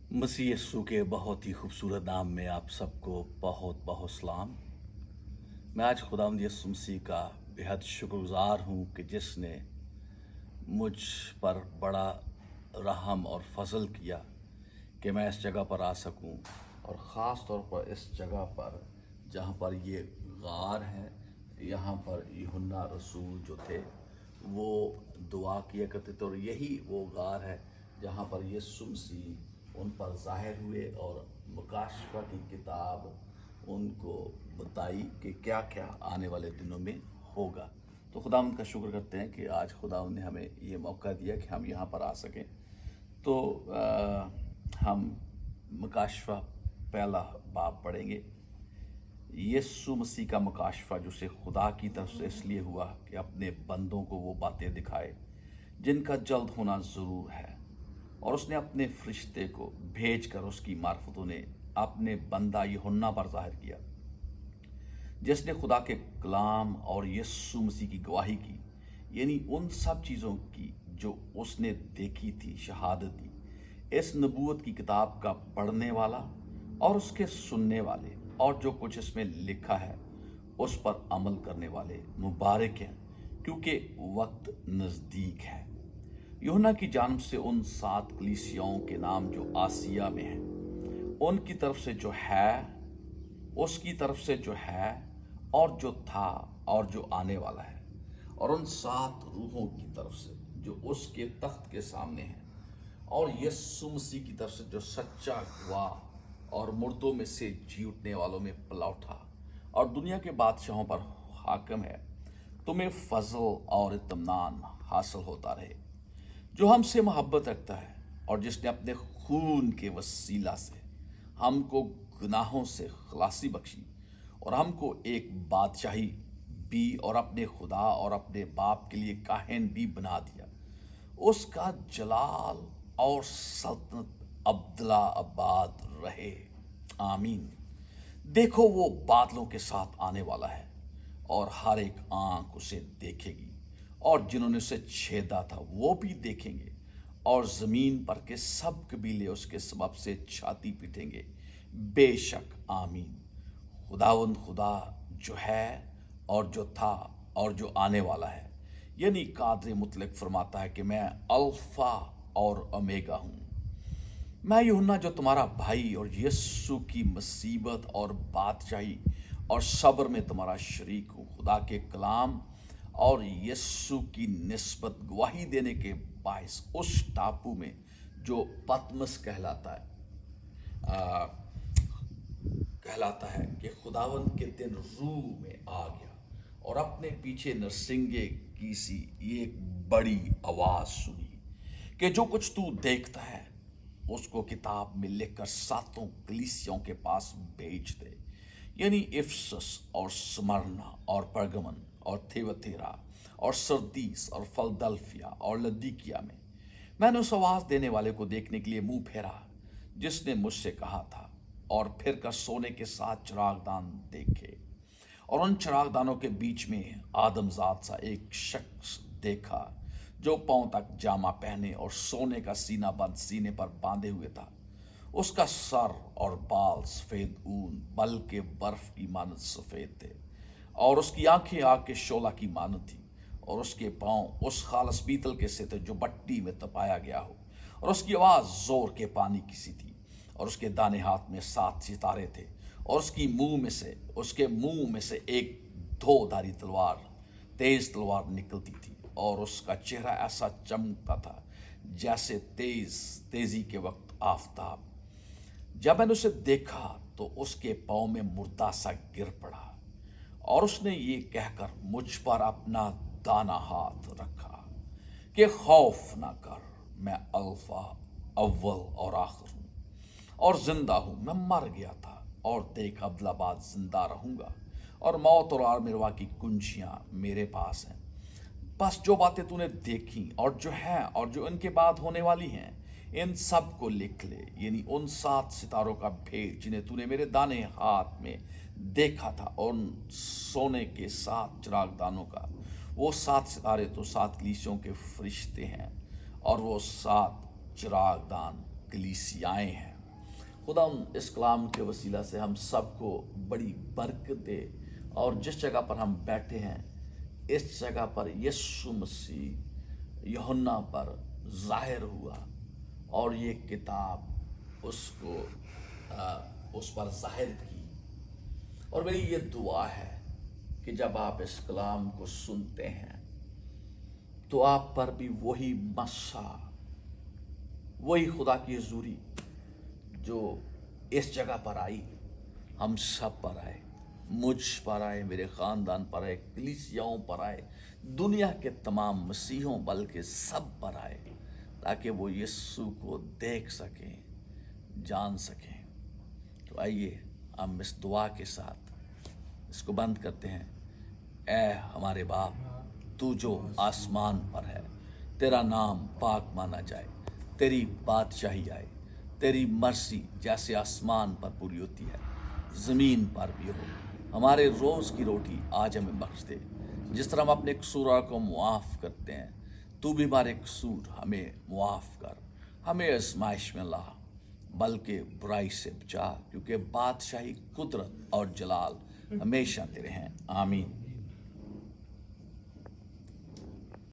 मसीह यस्सु के बहुत ही खूबसूरत नाम में आप सबको बहुत बहुत सलाम। मैं आज खुदावंद यस्सु मसीह का बेहद शुक्रगुजार हूँ कि जिसने मुझ पर बड़ा रहम और फजल किया कि मैं इस जगह पर आ सकूं, और ख़ास तौर पर इस जगह पर जहाँ पर ये गार है। यहाँ पर यूहन्ना रसूल जो थे वो दुआ किया करते थे, और यही वो गार है जहाँ पर यीशु मसीह उन पर ज़ाहिर हुए और मुकाशफा की किताब उनको बताई कि क्या क्या आने वाले दिनों में होगा। तो खुदावंद का शुक्र करते हैं कि आज खुदावंद ने हमें ये मौका दिया कि हम यहाँ पर आ सकें। तो हम मुकाशफा पहला बाब पढ़ेंगे। यीशु मसीह का मुकाशफा जो से खुदा की तरफ से इसलिए हुआ कि अपने बंदों को वो बातें दिखाए जिनका जल्द होना ज़रूर है, और उसने अपने फरिश्ते को भेजकर उसकी मार्फत ने अपने बंदा यूहन्ना पर ज़ाहिर किया, जिसने खुदा के कलाम और यीशु मसीह की गवाही की, यानी उन सब चीज़ों की जो उसने देखी थी शहादत दी। इस नबूवत की किताब का पढ़ने वाला और उसके सुनने वाले और जो कुछ इसमें लिखा है उस पर अमल करने वाले मुबारक हैं, क्योंकि वक्त नज़दीक है। यूहन्ना की जानिब से उन 7 कलीसियाओं के नाम जो आसिया में हैं, उनकी तरफ से जो है, उसकी तरफ से जो है, और जो था और जो आने वाला है, और उन 7 रूहों की तरफ से जो उसके तख्त के सामने हैं, और यीशु मसीह की तरफ से जो सच्चा गवाह और मुर्दों में से जी उठने वालों में पलौठा और दुनिया के बादशाहों पर हाकिम है, तुम्हें फजल और इत्मीनान हासिल होता रहे, जो हमसे मोहब्बत रखता है और जिसने अपने खून के वसीला से हमको गुनाहों से खलासी बख्शी और हमको एक बादशाही भी और अपने खुदा और अपने बाप के लिए काहिन भी बना दिया। उसका जलाल और सल्तनत अब्दुल्ला अब्बाद रहे, आमीन। देखो वो बादलों के साथ आने वाला है, और हर एक आंख उसे देखेगी, और जिन्होंने उसे छेदा था वो भी देखेंगे, और ज़मीन पर के सब कबीले उसके सबब से छाती पीटेंगे, बेशक आमीन। खुदावंद खुदा जो है और जो था और जो आने वाला है, यानी कादर मुतलक फरमाता है कि मैं अल्फ़ा और ओमेगा हूँ। मैं यूहन्ना जो तुम्हारा भाई और यीशु की मुसीबत और बादशाही और सब्र में तुम्हारा शरीक हूँ, खुदा के कलाम और यीशु की निस्बत गवाही देने के बायस उस टापू में जो पतमस कहलाता है कि खुदावंद के दिन रूह में आ गया, और अपने पीछे नरसिंगे की सी एक बड़ी आवाज़ सुनी कि जो कुछ तू देखता है उसको किताब में लिखकर 7 कलीसियाओं के पास भेज दे, यानी इफसस और स्मरना और परगमन और थेवतेरा और सरदीस और फिलदल्फिया और लदीकिया में। मैंने उस आवाज़ देने वाले को देखने के लिए मुंह फेरा जिसने मुझसे कहा था, और फिर कर सोने के 7 चिरागदान देखे, और उन चिरागदानों के बीच में आदमजात सा एक शख्स देखा जो पांव तक जामा पहने और सोने का सीना बंद सीने पर बांधे हुए था। उसका सर और बाल सफ़ेद ऊन बल्कि बर्फ की मानद सफ़ेद थे, और उसकी आंखें आग के शोला की मानद थी, और उसके पांव उस खालस पीतल के से थे जो भट्टी में तपाया गया हो, और उसकी आवाज़ जोर के पानी की सी थी, और उसके दाने हाथ में 7 सितारे थे, और उसके मुंह में से एक धोधारी तलवार, तेज तलवार निकलती थी, और उसका चेहरा ऐसा चमकता था जैसे तेजी के वक्त आफताब। जब मैंने उसे देखा तो उसके पाँव में मुर्दा सा गिर पड़ा, और उसने ये कहकर मुझ पर अपना दाना हाथ रखा कि खौफ ना कर, मैं अल्फा अव्वल और आखिर हूँ, और जिंदा हूँ। मैं मर गया था और देख अब्दुल्लाबाद जिंदा रहूंगा, और मौत और आर्मिरवा की कुंजियाँ मेरे पास हैं। बस जो बातें तूने देखी और जो है और जो इनके बाद होने वाली हैं, इन सब को लिख ले, यानी उन 7 सितारों का भेद जिन्हें तूने मेरे दाने हाथ में देखा था, और उन सोने के 7 चिरागदानों का। वो 7 सितारे तो 7 कलीसियों के फरिश्ते हैं, और वो 7 चिरागदान कलीसियाएं हैं। खुदा इस कलाम के वसीला से हम सबको बड़ी बरकत दे, और जिस जगह पर हम बैठे हैं इस जगह पर यीशु मसीह यूहन्ना पर जाहिर हुआ और ये किताब उसको उस पर जाहिर की। और मेरी ये दुआ है कि जब आप इस कलाम को सुनते हैं तो आप पर भी वही मसा, वही खुदा की हुजूरी जो इस जगह पर आई हम सब पर आए, मुझ पर आए, मेरे ख़ानदान पर आए, कलीसियाओं पर आए, दुनिया के तमाम मसीहों बल्कि सब पर आए, ताकि वो यीशु को देख सकें, जान सकें। तो आइए हम इस दुआ के साथ इसको बंद करते हैं। ऐ हमारे बाप, तू जो आसमान पर है, तेरा नाम पाक माना जाए, तेरी बादशाही आए, तेरी मर्जी जैसे आसमान पर पूरी होती है ज़मीन पर भी हो। हमारे रोज़ की रोटी आज हमें बख्श दे, जिस तरह हम अपने कसूरों को मुआफ़ करते हैं, तू भी हमारे कसूर हमें मुआफ़ कर, हमें आज़माइश में ला बल्कि बुराई से बचा, क्योंकि बादशाही, कुदरत और जलाल हमेशा तेरे हैं। आमीन।